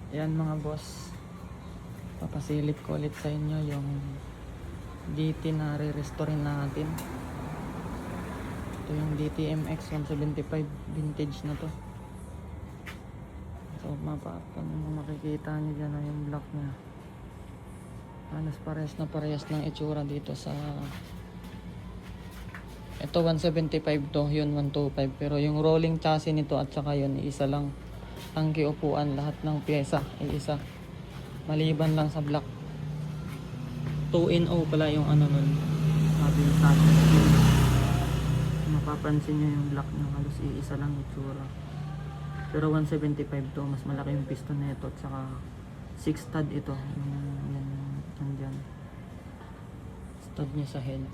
Yan mga boss, papasilip ko ulit sa inyo yung DT na re-restore natin. Ito yung DT MX 175 vintage na to. So makikita nyo dyan na yung block nya, halos parehas ng itsura dito sa ito 175 to, yun 125, pero yung rolling chassis nito at saka yun isa lang. Tangke, upuan, lahat ng pyesa iisa, maliban lang sa block 2NO pala yung ano nun, sabi yung chassis. Mapapansin nyo yung block ng halos iisa lang itsura, pero 175 to, mas malaki yung piston na ito at saka 6 stud ito, yan nandyan stud nya sa head.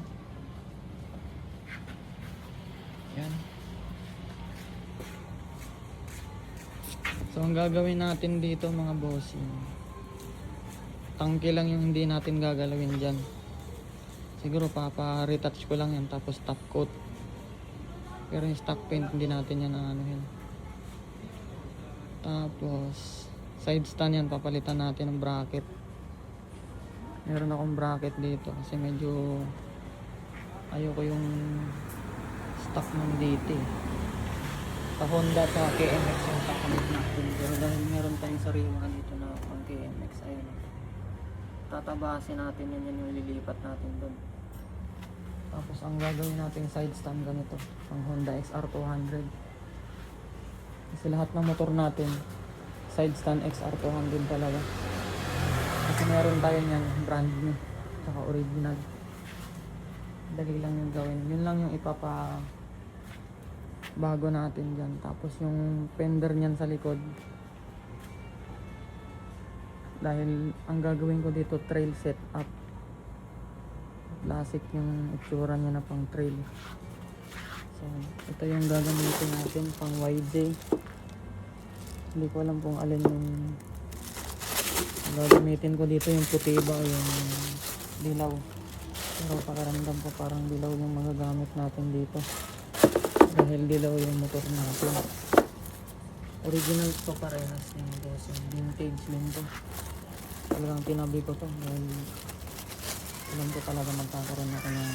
Yan. So ang gagawin natin dito mga bossing, tangke lang yung hindi natin gagalawin dyan. Siguro retouch ko lang yan, tapos top coat. Pero yung stock paint hindi natin yan aanuhin. Tapos side stand yan, papalitan natin ng bracket. Meron akong bracket dito kasi medyo ayoko yung stock ng DT. Sa Honda sa KMX yung kapalit natin, pero dahil meron tayong sariwa dito na pang KMX, ayun, tatabasin natin yan, yung lilipat natin doon. Tapos ang gagawin natin side stand ganito, pang Honda XR200, kasi lahat ng motor natin side stand XR200 talaga, kasi meron tayo nyan brand new saka original. Dali lang yung gawin, yun lang yung bago natin dyan. Tapos yung fender nyan sa likod, dahil ang gagawin ko dito trail setup, classic yung itsura nya na pang trail. So ito yung gagamitin natin pang YJ. Hindi ko alam kung alin yung gagamitin ko dito, yung puti ba o yung dilaw, pero pakaramdam ko parang dilaw yung magagamit natin dito dahil dilaw yung motor natin. Original to, parehas yung boss, yung vintage din to. Talagang tinabi ko to dahil alam ko talaga magkakaroon ako ng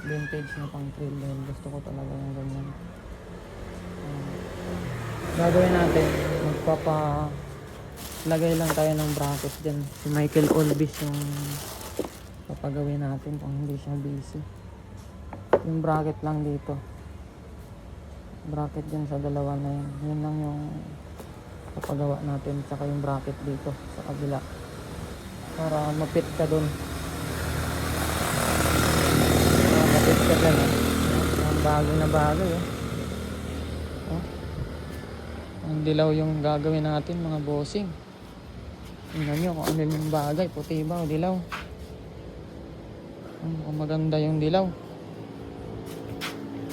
vintage na pang trail dahil gusto ko talaga yung ganyan. Gagawin natin, magpapalagay lang tayo ng bracket dyan. Si Michael Olbis yung papagawin natin kung hindi siya busy. Yung bracket lang dito, bracket dyan sa dalawa na yan, yun lang yung papagawa natin, saka yung bracket dito sa kabila para mapit ka dun, mapit ka dyan ang bago eh. Ang dilaw yung gagawin natin mga bossing. Tingnan nyo kung ano yung bagay, puti ba o dilaw. Kung maganda yung dilaw.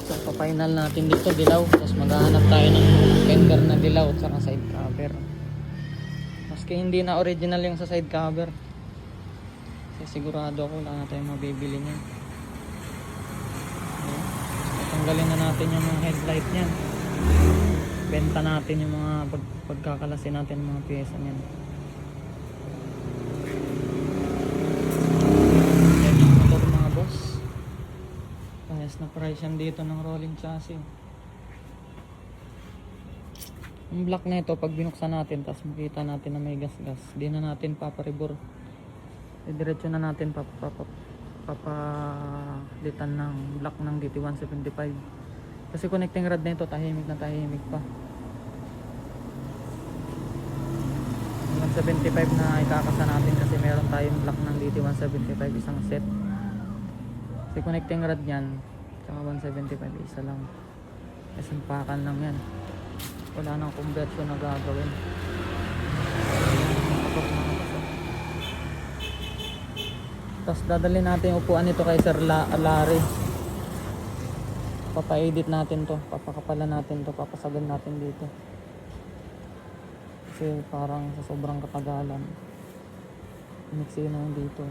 So pa-final natin dito dilaw, tapos maghahanap tayo ng fender na dilaw at saka side cover. Maski hindi na original yung sa side cover, kasi sigurado ako wala na tayong mabibili niyan. Tanggalin na natin yung mga headlight niyan, benta natin yung mga pagkakalasin natin ng mga pyesa niyan. Yan yung motor mga boss, parehas na price yan dito ng rolling chassis. Yung block na ito, pag binuksan natin tapos makita natin na may gas-gas, di na natin paparibor, diretso na natin papalitan ng block ng DT175, kasi connecting rod na ito tahimik na tahimik pa. 175 na ikakasa natin kasi meron tayong block ng DT175 isang set, kasi connecting rod nyan saka 175 isa lang, isang pakan lang yan, wala nang conversion na gagawin. Tapos dadalhin natin yung upuan nito kay Sir Larry, papa-edit natin to, papakapalan natin to, papasagan natin dito kasi parang sa sobrang katagalan mixin na yung dito.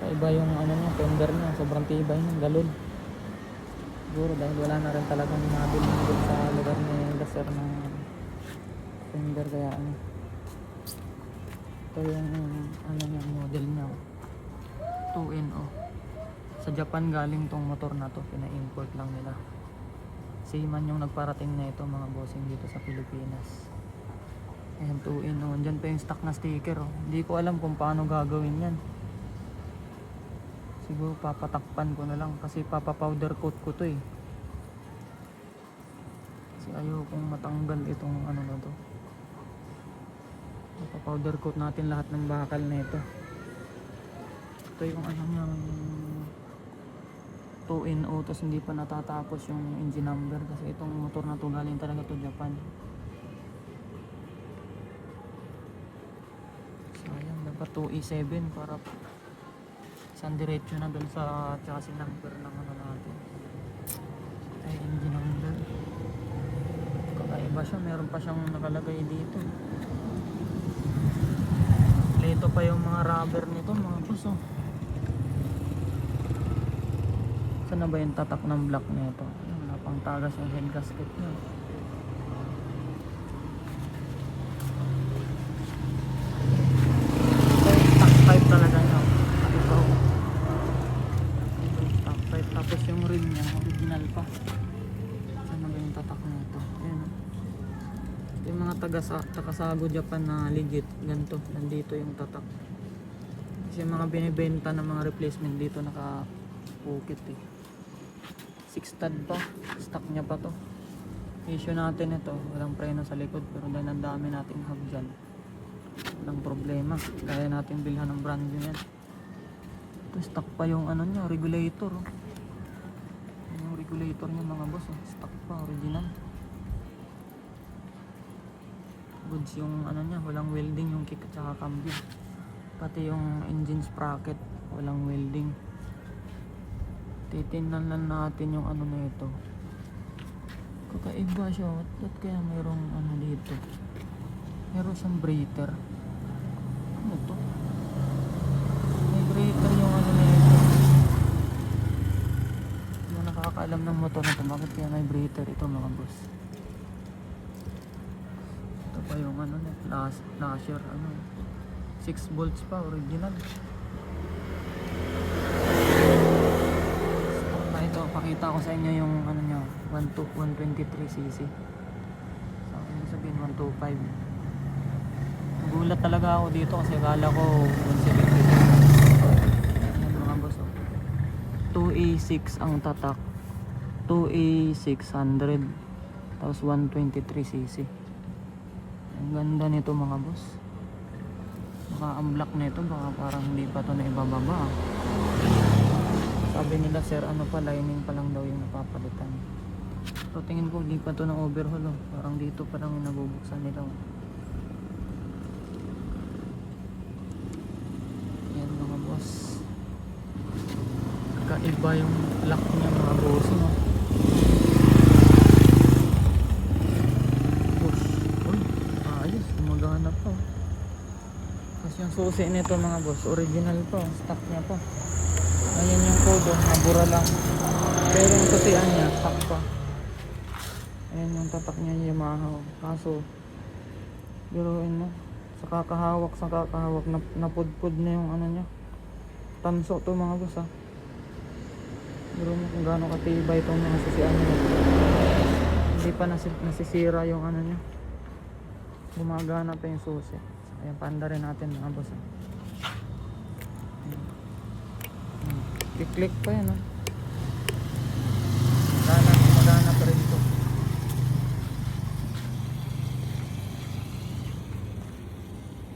Iba yung ano niya, fender niya, sobrang tibay ng galon. Siguro dahil wala na rin talagang mabili doon sa lugar ni Sir fender kaya ano. Ito yung ano niya, model niya. 2NO. Sa Japan galing tong motor na to, pina-import lang nila. Seaman yung nagparating na ito mga bossing dito sa Pilipinas. Ayan, 2NO. Andyan pa yung stock na sticker. Oh. Hindi ko alam kung paano gagawin yan. Siguro papatakpan ko na lang kasi papapowder coat ko to eh. Kasi ayaw kong matanggal itong ano na to. Papapowder coat natin lahat ng bakal na ito. Ito yung ano niya, 2NO, tapos hindi pa natatapos yung engine number kasi itong motor na to galing talaga to Japan. Sayang, dapat 2E7 para isang diretso na dun sa chassis number ng ano natin. Ay, engine number. Kakaiba siya, meron pa siyang nakalagay dito. Ito pa yung mga rubber nito mga boss oh. Saan na ba yung tatak ng block nito? Wala pang tagas yung head gasket niya. Stock pipe talaga niya. Ito. Stock pipe. Tapos yung rim niya original pa. Saan na ba yung tatak nito? Ayan oh. Yung mga taga-Sago Japan na legit, ganito, nandito yung tatak. Kasi yung mga binibenta ng mga replacement dito naka-pocket eh. 6 stud pa, stock niya pa to. Issue natin ito, walang preno sa likod pero dahil ang dami nating hub dyan, walang problema, kaya natin bilhan ng brand new yan. Ito stock pa yung ano niya, regulator oh. Yung regulator niya mga boss oh. Stock pa, original. Goods yung ano niya, walang welding yung kick at saka cambio. Pati yung engine sprocket, walang welding. Titingnan lang natin yung ano na ito. Kakaiba siya, what kaya mayroong ano dito? Meron siyang breather. Ano to? May breather yung ano na ito. Yung nakakaalam ng motor na ito, bakit kaya may breather ito mga boss? Pa yung ano na flasher ano 6 volts pa original. Ito pakita ko sa inyo yung ano niya 123cc. So ibig sabihin 125. Nagulat talaga ako dito kasi akala ko 170. Yan mga boss oh. 2A6 ang tatak, 2A600 tapos 123cc. Ang ganda nito mga boss. Naka-unblock na ito, baka parang hindi pa ito na ibababa. Sabi nila sir, ano pa, lining pa lang daw yung napapalitan. So tingin ko hindi pa ito na overhaul oh. Parang dito pa lang yung nabubuksan nila oh. Yan mga boss. Kakaiba yung lock niya mga boss oh. Gumagana pa. Kasi yung susi nito mga boss, original pa, stock niya pa. Ayan yung code, nabura lang. Pero yung susian niya, stock pa. Ayan yung tatak niya, Yamaha. Kaso, biruin mo, sa kakahawak, napudpud na yung ano niya. Tanso to mga boss ha. Biro mo kung gaano katibay itong mga susian niya. Hindi pa nasisira yung ano niya. Gumagana pa yung susi. Ayan, paanda rin natin mga boss. Click pa yan. Gumagana pa rin ito.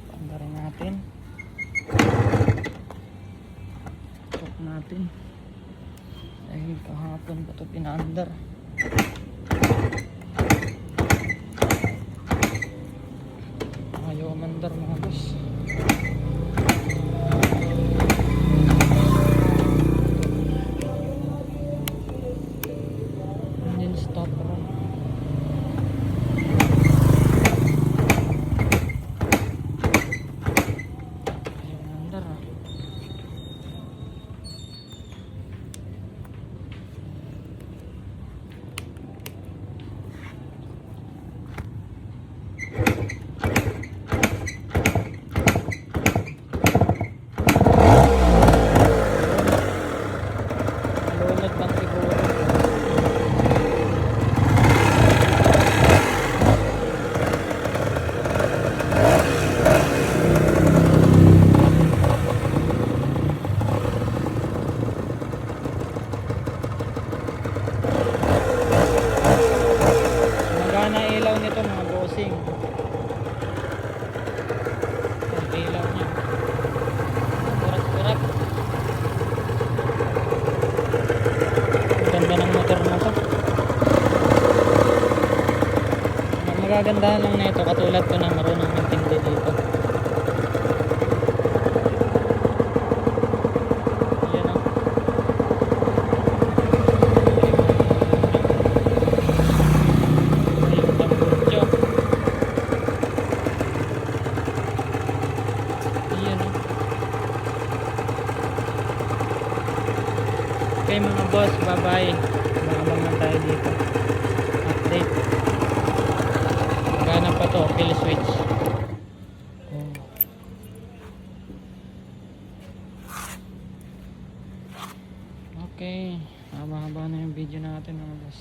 Paanda rin natin. Check natin. Dahil kahapon pa ito pinaandar. Ayaw mandar mga boss. Engine stop run. Ayaw mandar ah. bossing. Ang ilaw niya. Kurat-kurat. Ang ganda ng motor na to. Ang magagandahan lang na ito, katulad ko na marunong intindi dito. Ayan o. Ayun, tambutso. Ayan o. Okay mga boss, bye bye. Abang lang tayo dito. Update. Maghanap pa to, kill switch. Oh. Okay, haba-haba na yung video natin mga boss.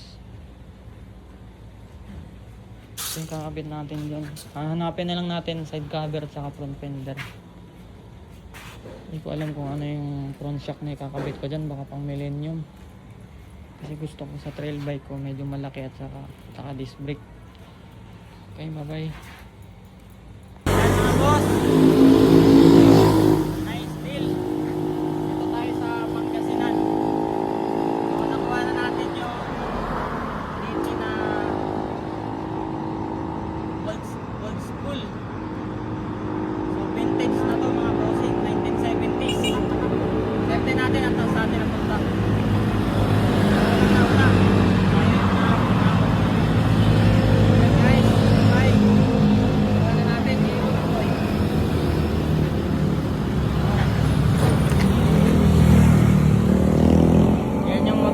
Ito yung kakabit natin dyan. Hanapin na lang natin side cover at saka front fender. Hindi ko alam kung ano yung front shock na ikakabit ko dyan, baka pang millennium. Kasi gusto ko sa trail bike ko medyo malaki at saka disc brake. Okay, bye bye. Ayan mga boss, nice deal. Dito tayo sa Pangasinan. So nakuha na natin yung DT na old school. So vintage na to mga bossing, 1970s. Safety natin ang taas natin ang punta.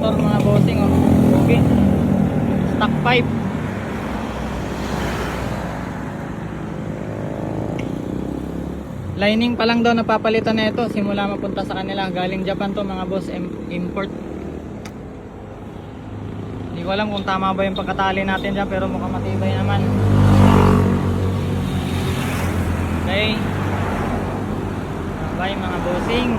Mga bossing oh. Okay. Stock pipe. Lining pa lang daw napapalitan na ito simula mapunta sa kanila. Galing Japan to mga boss, import. Hindi ko alam kung tama ba yung pagkatali natin dyan, pero mukhang matibay naman. Okay. Bye mga bossing.